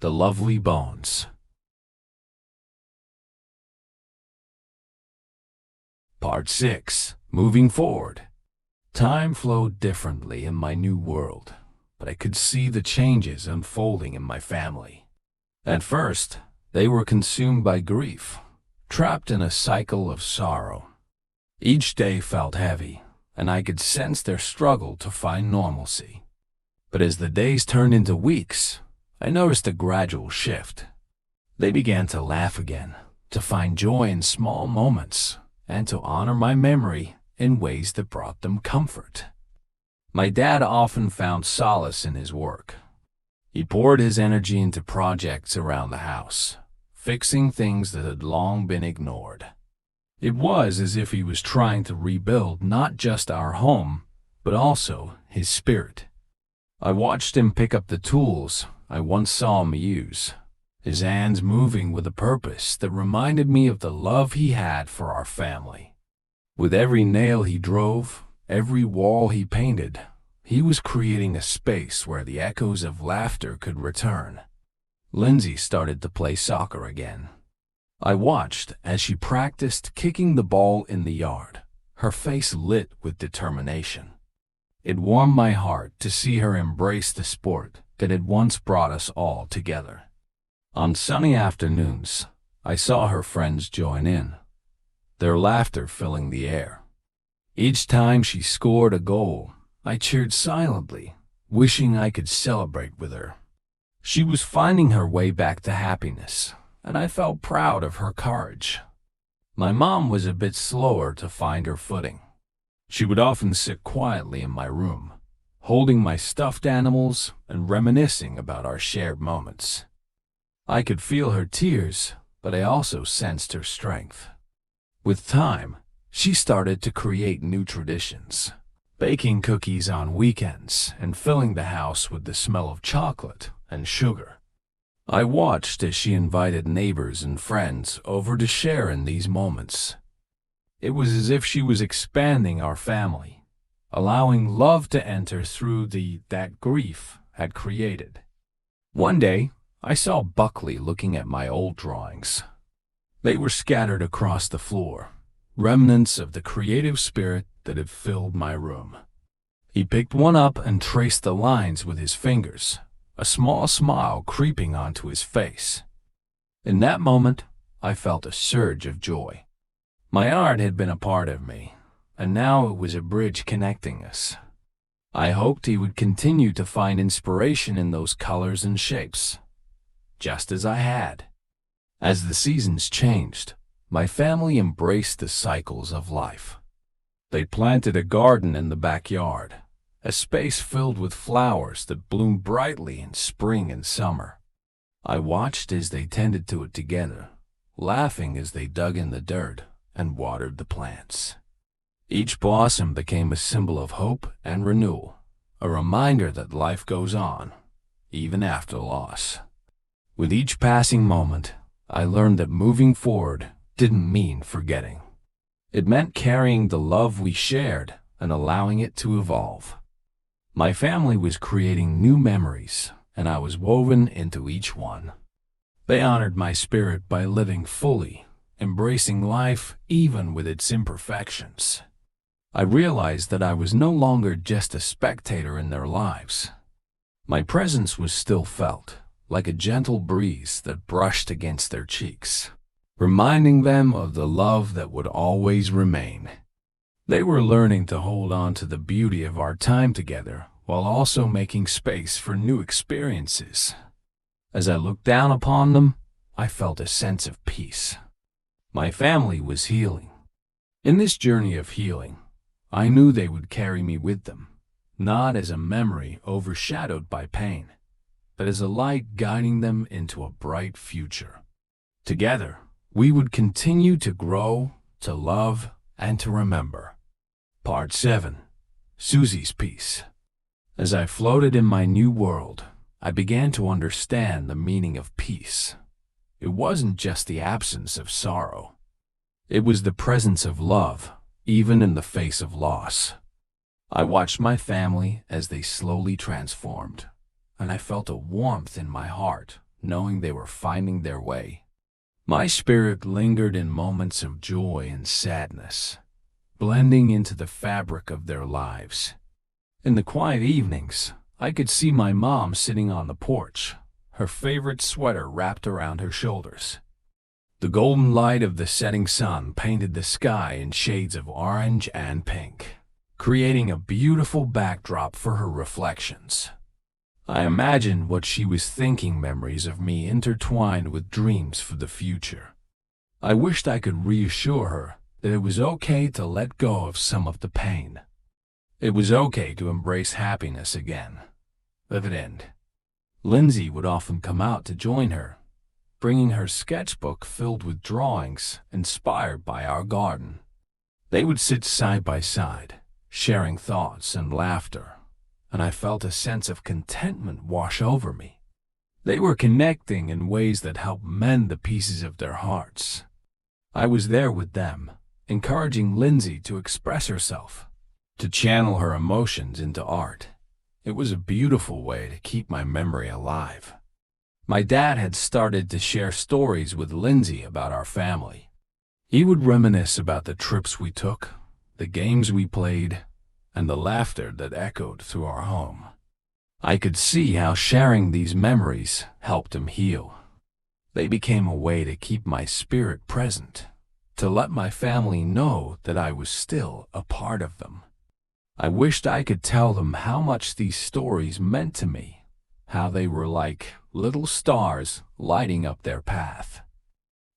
The Lovely Bones. Part 6. Moving Forward. Time flowed differently in my new world, but I could see the changes unfolding in my family. At first, they were consumed by grief, trapped in a cycle of sorrow. Each day felt heavy, and I could sense their struggle to find normalcy. But as the days turned into weeks, I noticed a gradual shift. They began to laugh again, to find joy in small moments, and to honor my memory in ways that brought them comfort. My dad often found solace in his work. He poured his energy into projects around the house, fixing things that had long been ignored. It was as if he was trying to rebuild not just our home, but also his spirit. I watched him pick up the tools I once saw him use, his hands moving with a purpose that reminded me of the love he had for our family. With every nail he drove, every wall he painted, he was creating a space where the echoes of laughter could return. Lindsay started to play soccer again. I watched as she practiced kicking the ball in the yard, her face lit with determination. It warmed my heart to see her embrace the sport that had once brought us all together. On sunny afternoons, I saw her friends join in, their laughter filling the air. Each time she scored a goal, I cheered silently, wishing I could celebrate with her. She was finding her way back to happiness, and I felt proud of her courage. My mom was a bit slower to find her footing. She would often sit quietly in my room, holding my stuffed animals and reminiscing about our shared moments. I could feel her tears, but I also sensed her strength. With time, she started to create new traditions, baking cookies on weekends and filling the house with the smell of chocolate and sugar. I watched as she invited neighbors and friends over to share in these moments. It was as if she was expanding our family, allowing love to enter through that grief had created. One day, I saw Buckley looking at my old drawings. They were scattered across the floor, remnants of the creative spirit that had filled my room. He picked one up and traced the lines with his fingers, a small smile creeping onto his face. In that moment, I felt a surge of joy. My art had been a part of me, and now it was a bridge connecting us. I hoped he would continue to find inspiration in those colors and shapes, just as I had. As the seasons changed, my family embraced the cycles of life. They planted a garden in the backyard, a space filled with flowers that bloomed brightly in spring and summer. I watched as they tended to it together, laughing as they dug in the dirt and watered the plants. Each blossom became a symbol of hope and renewal, a reminder that life goes on, even after loss. With each passing moment, I learned that moving forward didn't mean forgetting. It meant carrying the love we shared and allowing it to evolve. My family was creating new memories, and I was woven into each one. They honored my spirit by living fully, embracing life even with its imperfections. I realized that I was no longer just a spectator in their lives. My presence was still felt, like a gentle breeze that brushed against their cheeks, reminding them of the love that would always remain. They were learning to hold on to the beauty of our time together while also making space for new experiences. As I looked down upon them, I felt a sense of peace. My family was healing. In this journey of healing, I knew they would carry me with them, not as a memory overshadowed by pain, but as a light guiding them into a bright future. Together, we would continue to grow, to love, and to remember. Part 7. Susie's Peace. As I floated in my new world, I began to understand the meaning of peace. It wasn't just the absence of sorrow. It was the presence of love, even in the face of loss. I watched my family as they slowly transformed, and I felt a warmth in my heart knowing they were finding their way. My spirit lingered in moments of joy and sadness, blending into the fabric of their lives. In the quiet evenings, I could see my mom sitting on the porch, her favorite sweater wrapped around her shoulders. The golden light of the setting sun painted the sky in shades of orange and pink, creating a beautiful backdrop for her reflections. I imagined what she was thinking, memories of me intertwined with dreams for the future. I wished I could reassure her that it was okay to let go of some of the pain. It was okay to embrace happiness again. Let it end. Lindsay would often come out to join her, bringing her sketchbook filled with drawings inspired by our garden. They would sit side by side, sharing thoughts and laughter, and I felt a sense of contentment wash over me. They were connecting in ways that helped mend the pieces of their hearts. I was there with them, encouraging Lindsay to express herself, to channel her emotions into art. It was a beautiful way to keep my memory alive. My dad had started to share stories with Lindsay about our family. He would reminisce about the trips we took, the games we played, and the laughter that echoed through our home. I could see how sharing these memories helped him heal. They became a way to keep my spirit present, to let my family know that I was still a part of them. I wished I could tell them how much these stories meant to me, how they were like little stars lighting up their path.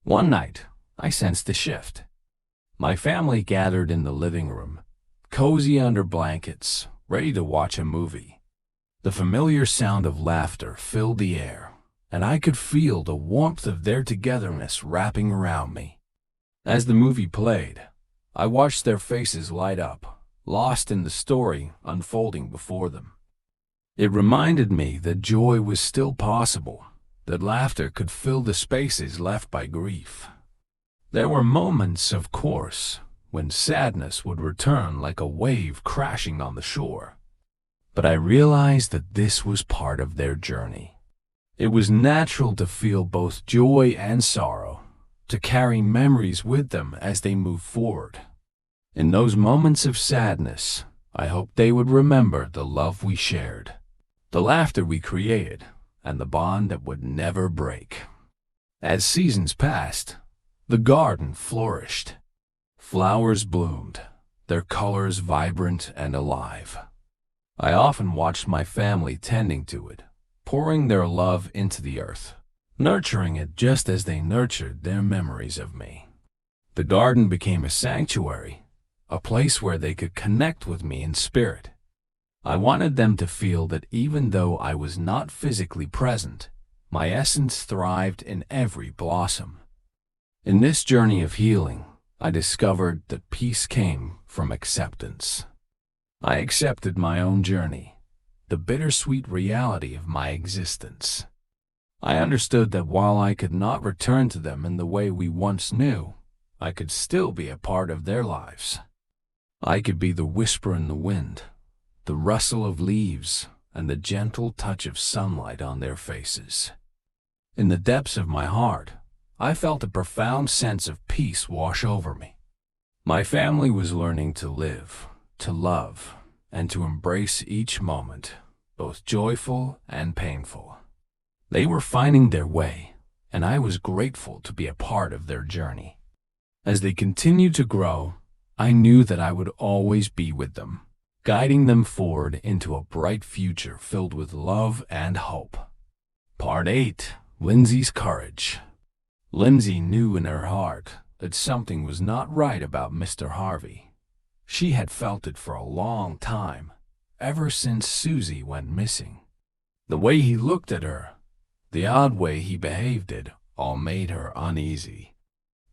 One night, I sensed a shift. My family gathered in the living room, cozy under blankets, ready to watch a movie. The familiar sound of laughter filled the air, and I could feel the warmth of their togetherness wrapping around me. As the movie played, I watched their faces light up, lost in the story unfolding before them. It reminded me that joy was still possible, that laughter could fill the spaces left by grief. There were moments, of course, when sadness would return like a wave crashing on the shore. But I realized that this was part of their journey. It was natural to feel both joy and sorrow, to carry memories with them as they moved forward. In those moments of sadness, I hoped they would remember the love we shared, the laughter we created, and the bond that would never break. As seasons passed, the garden flourished. Flowers bloomed, their colors vibrant and alive. I often watched my family tending to it, pouring their love into the earth, nurturing it just as they nurtured their memories of me. The garden became a sanctuary, a place where they could connect with me in spirit. I wanted them to feel that even though I was not physically present, my essence thrived in every blossom. In this journey of healing, I discovered that peace came from acceptance. I accepted my own journey, the bittersweet reality of my existence. I understood that while I could not return to them in the way we once knew, I could still be a part of their lives. I could be the whisper in the wind, the rustle of leaves, and the gentle touch of sunlight on their faces. In the depths of my heart, I felt a profound sense of peace wash over me. My family was learning to live, to love, and to embrace each moment, both joyful and painful. They were finding their way, and I was grateful to be a part of their journey. As they continued to grow, I knew that I would always be with them, guiding them forward into a bright future filled with love and hope. Part 8. Lindsay's Courage. Lindsay knew in her heart that something was not right about Mr. Harvey. She had felt it for a long time, ever since Susie went missing. The way he looked at her, the odd way he behaved, it all made her uneasy.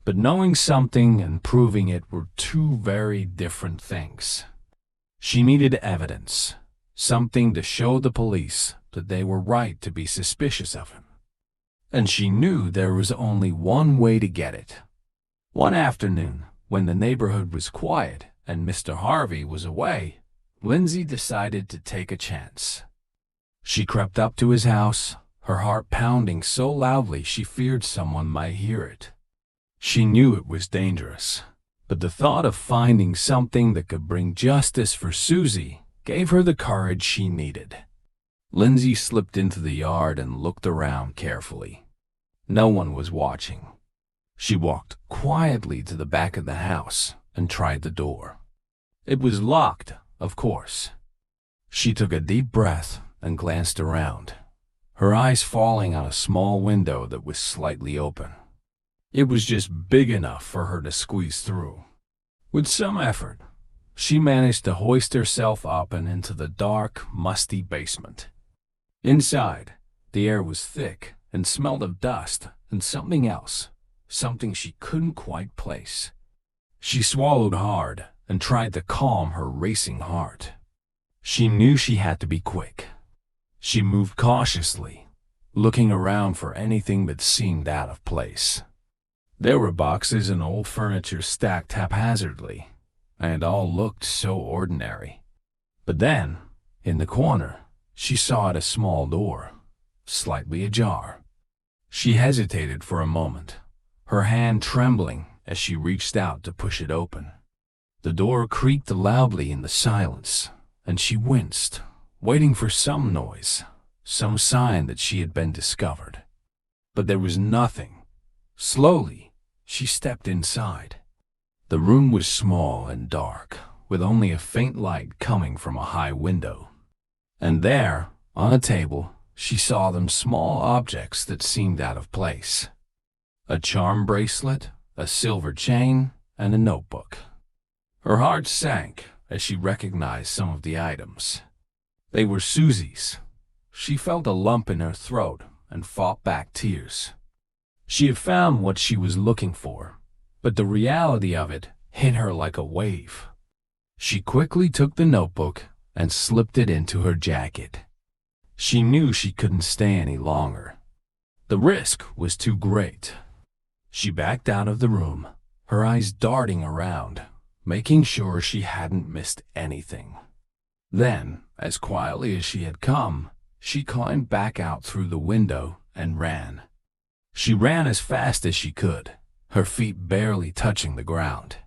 But knowing something and proving it were two very different things. She needed evidence, something to show the police that they were right to be suspicious of him. And she knew there was only one way to get it. One afternoon, when the neighborhood was quiet and Mr. Harvey was away, Lindsay decided to take a chance. She crept up to his house, her heart pounding so loudly she feared someone might hear it. She knew it was dangerous, but the thought of finding something that could bring justice for Susie gave her the courage she needed. Lindsay slipped into the yard and looked around carefully. No one was watching. She walked quietly to the back of the house and tried the door. It was locked, of course. She took a deep breath and glanced around, her eyes falling on a small window that was slightly open. It was just big enough for her to squeeze through. With some effort, she managed to hoist herself up and into the dark, musty basement. Inside, the air was thick and smelled of dust and something else, something she couldn't quite place. She swallowed hard and tried to calm her racing heart. She knew she had to be quick. She moved cautiously, looking around for anything that seemed out of place. There were boxes and old furniture stacked haphazardly, and all looked so ordinary. But then, in the corner, she saw a small door, slightly ajar. She hesitated for a moment, her hand trembling as she reached out to push it open. The door creaked loudly in the silence, and she winced, waiting for some noise, some sign that she had been discovered. But there was nothing. Slowly, she stepped inside. The room was small and dark, with only a faint light coming from a high window. And there, on a table, she saw them small objects that seemed out of place. A charm bracelet, a silver chain, and a notebook. Her heart sank as she recognized some of the items. They were Susie's. She felt a lump in her throat and fought back tears. She had found what she was looking for, but the reality of it hit her like a wave. She quickly took the notebook and slipped it into her jacket. She knew she couldn't stay any longer. The risk was too great. She backed out of the room, her eyes darting around, making sure she hadn't missed anything. Then, as quietly as she had come, she climbed back out through the window and ran. She ran as fast as she could, her feet barely touching the ground.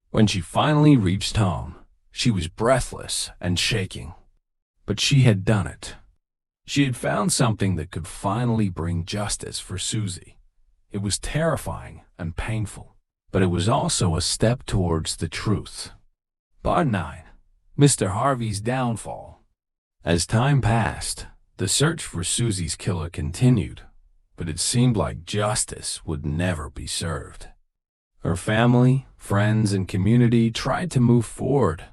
When she finally reached home, she was breathless and shaking. But she had done it. She had found something that could finally bring justice for Susie. It was terrifying and painful, but it was also a step towards the truth. Part 9. Mr. Harvey's Downfall. As time passed, the search for Susie's killer continued, but it seemed like justice would never be served. Her family, friends, and community tried to move forward,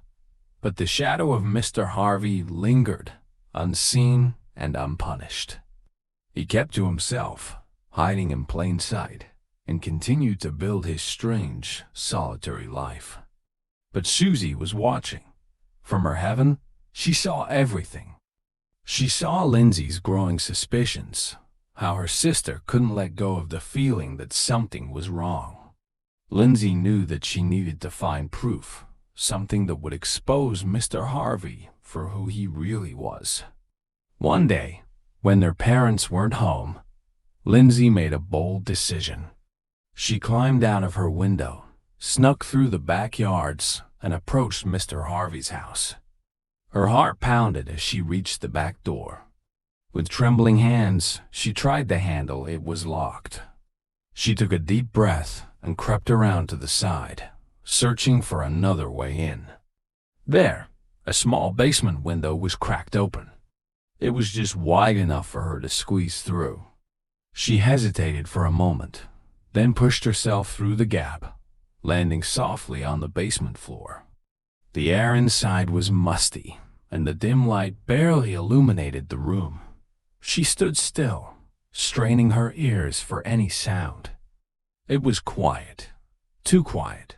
but the shadow of Mr. Harvey lingered, unseen and unpunished. He kept to himself, hiding in plain sight, and continued to build his strange, solitary life. But Susie was watching. From her heaven, she saw everything. She saw Lindsay's growing suspicions, how her sister couldn't let go of the feeling that something was wrong. Lindsay knew that she needed to find proof, something that would expose Mr. Harvey for who he really was. One day, when their parents weren't home, Lindsay made a bold decision. She climbed out of her window, snuck through the backyards, and approached Mr. Harvey's house. Her heart pounded as she reached the back door. With trembling hands, she tried the handle. It was locked. She took a deep breath and crept around to the side, searching for another way in. There, a small basement window was cracked open. It was just wide enough for her to squeeze through. She hesitated for a moment, then pushed herself through the gap, landing softly on the basement floor. The air inside was musty, and the dim light barely illuminated the room. She stood still, straining her ears for any sound. It was quiet, too quiet.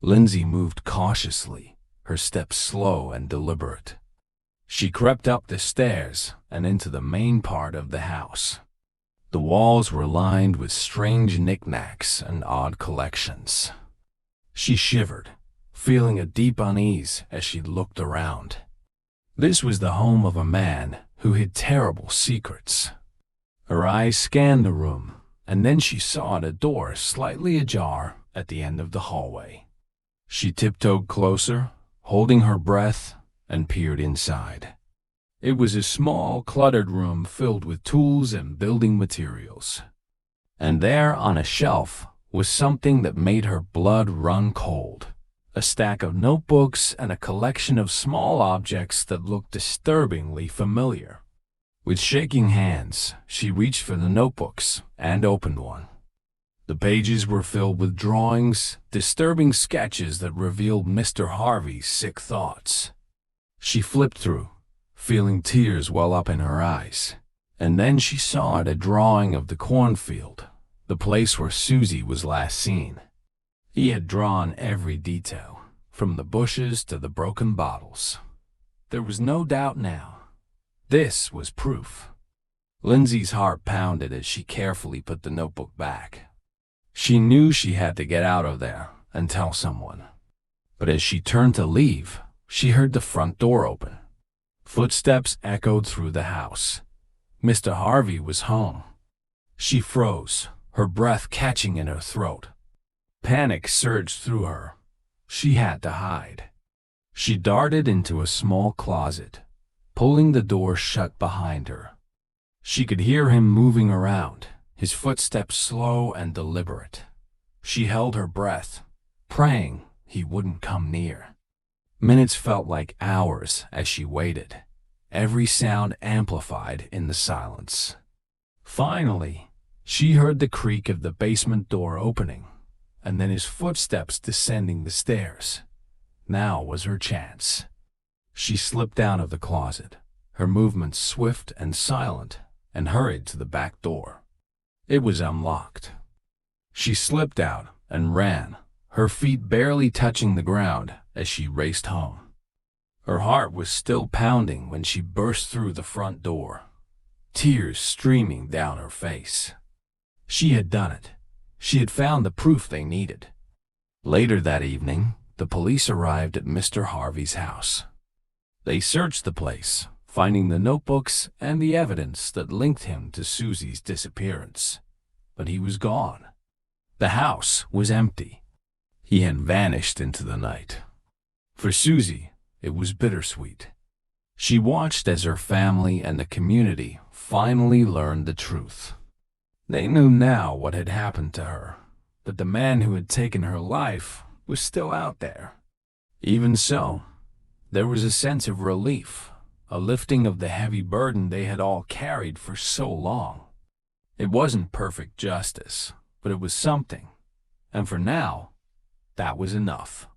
Lindsay moved cautiously, her steps slow and deliberate. She crept up the stairs and into the main part of the house. The walls were lined with strange knickknacks and odd collections. She shivered, feeling a deep unease as she looked around. This was the home of a man who hid terrible secrets. Her eyes scanned the room, and then she saw a door slightly ajar at the end of the hallway. She tiptoed closer, holding her breath, and peered inside. It was a small, cluttered room filled with tools and building materials. And there, on a shelf, was something that made her blood run cold. A stack of notebooks and a collection of small objects that looked disturbingly familiar. With shaking hands, she reached for the notebooks and opened one. The pages were filled with drawings, disturbing sketches that revealed Mr. Harvey's sick thoughts. She flipped through, feeling tears well up in her eyes. And then she saw a drawing of the cornfield, the place where Susie was last seen. He had drawn every detail, from the bushes to the broken bottles. There was no doubt now. This was proof. Lindsay's heart pounded as she carefully put the notebook back. She knew she had to get out of there and tell someone. But as she turned to leave, she heard the front door open. Footsteps echoed through the house. Mr. Harvey was home. She froze, her breath catching in her throat. Panic surged through her. She had to hide. She darted into a small closet, pulling the door shut behind her. She could hear him moving around, his footsteps slow and deliberate. She held her breath, praying he wouldn't come near. Minutes felt like hours as she waited, every sound amplified in the silence. Finally, she heard the creak of the basement door opening, and then his footsteps descending the stairs. Now was her chance. She slipped out of the closet, her movements swift and silent, and hurried to the back door. It was unlocked. She slipped out and ran, her feet barely touching the ground as she raced home. Her heart was still pounding when she burst through the front door, tears streaming down her face. She had done it. She had found the proof they needed. Later that evening, the police arrived at Mr. Harvey's house. They searched the place, finding the notebooks and the evidence that linked him to Susie's disappearance. But he was gone. The house was empty. He had vanished into the night. For Susie, it was bittersweet. She watched as her family and the community finally learned the truth. They knew now what had happened to her, that the man who had taken her life was still out there. Even so, there was a sense of relief, a lifting of the heavy burden they had all carried for so long. It wasn't perfect justice, but it was something, and for now, that was enough.